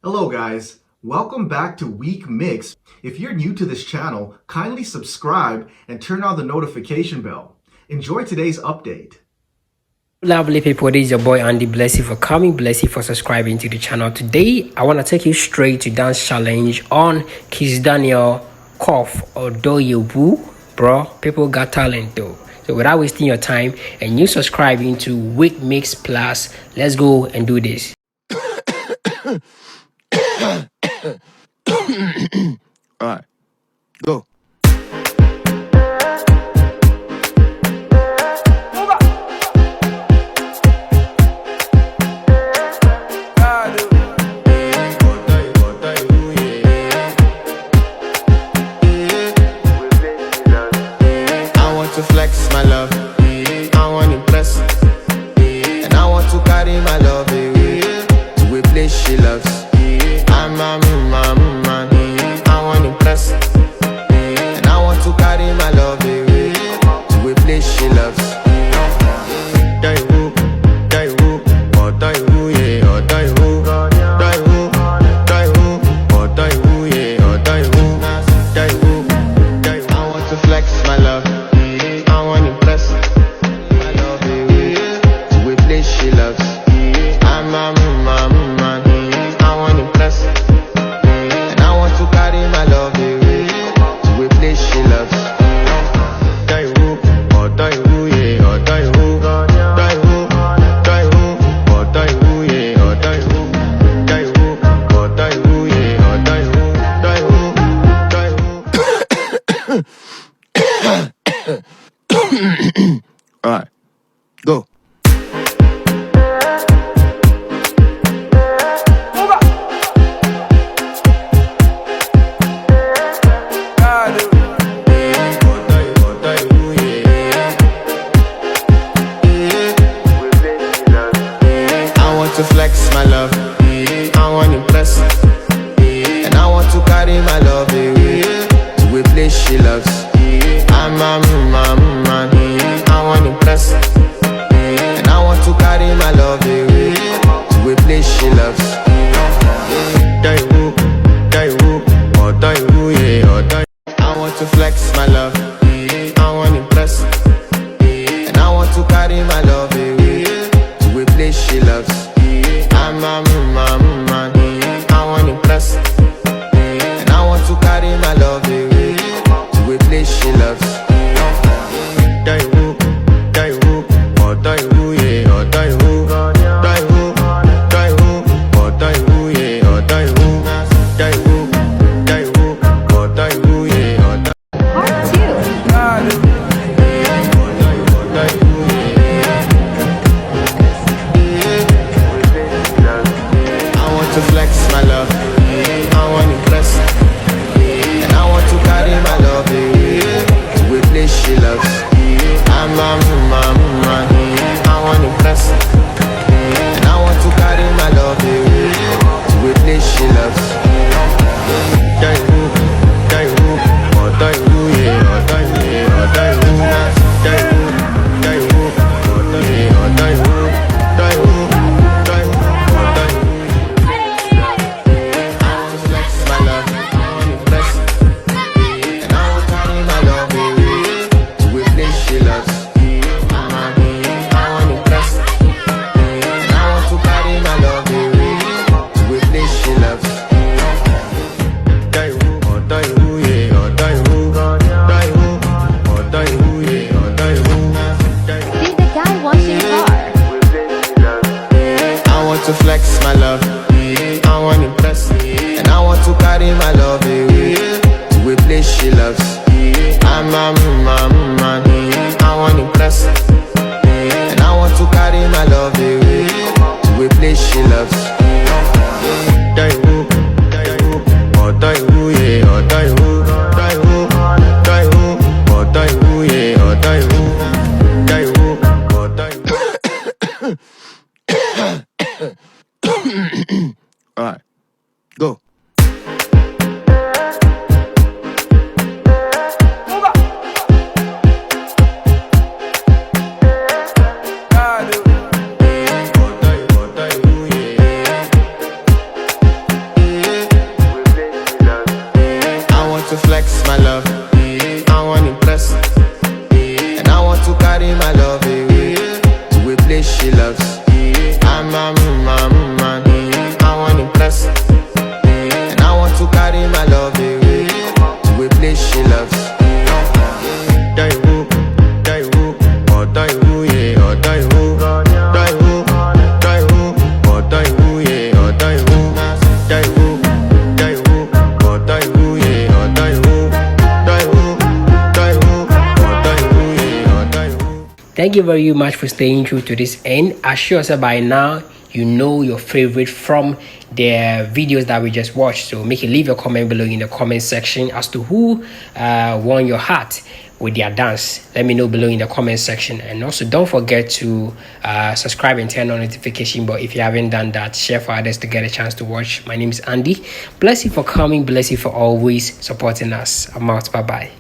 Hello guys, welcome back to Week Mix. If you're new to this channel, kindly subscribe and turn on the notification bell. Enjoy today's update. Lovely people, this is your boy Andy. Bless you for coming, bless you for subscribing to the channel. Today I want to take you straight to dance challenge on Kiss Daniel Kof or Doyebu. Bro, people got talent though. So without wasting your time and you subscribing to Week Mix Plus, let's go and do this. Alright, go. I want to flex my love, I want to impress, and I want to carry my love away to a place she loves. I'm a man, I want to impress, and I want to carry my love away to a place she loves. Die who, or die who, yeah, or die who, die who, or die who, yeah, or die who, die who. I want to flex my love, I want to impress my love away to a place she loves. I'm a man, I want to impress, and I want to carry my love away to a place she loves. Die who, or die who, yeah, or die who, die who, or die who, yeah, or die who, or die who, yeah, or die who. Alright, go. I want to flex my love, I want to impress, and I want to carry my love away to a place she loves. I'm a man, I want to impress, and I want to carry my love away to a place she loves. Die who, or die who, yeah, or die. I want to flex my love, I want to impress, and I want to carry my love away to a place she loves. I'm a man, I want to impress, and I want to carry my love away to a place she loves. Die who, or die who, yeah, or die who, or die who, yeah, or die who, or die who, yeah, or die. Part 2. I want to flex my love, I want to impress, and I want to carry my love away to a place she loves. I'm a man, I want to impress, and I want to carry my love away to a place she loves. Die who, or die who, yeah, or die who, yeah, or die who, or die who, yeah, or die who, or die who. I want to flex my love, I want to impress, and I want to carry my love away to a place she loves. I want to impress, and I want to carry my love away to a place she loves. Die who, or die who, yeah, or die who, or die who, yeah, or die who. See the guy washing car. I want to flex my love, I want to impress, and I want to carry my love away to a place she loves. I'm a man, I want to impress, and I want to carry my love away to a place she loves. Die who, or die who, yeah, or die who, or die who, yeah, or die who, or die who. Alright, go. Thank you very much for staying true to this end. I'm sure that by now you know your favorite from the videos that we just watched. So make it leave your comment below in the comment section as to who won your heart with their dance. Let me know below in the comment section. And also don't forget to subscribe and turn on notification bell if you haven't done that. Share for others to get a chance to watch. My name is Andy. Bless you for coming, bless you for always supporting us. I'm out. Bye bye.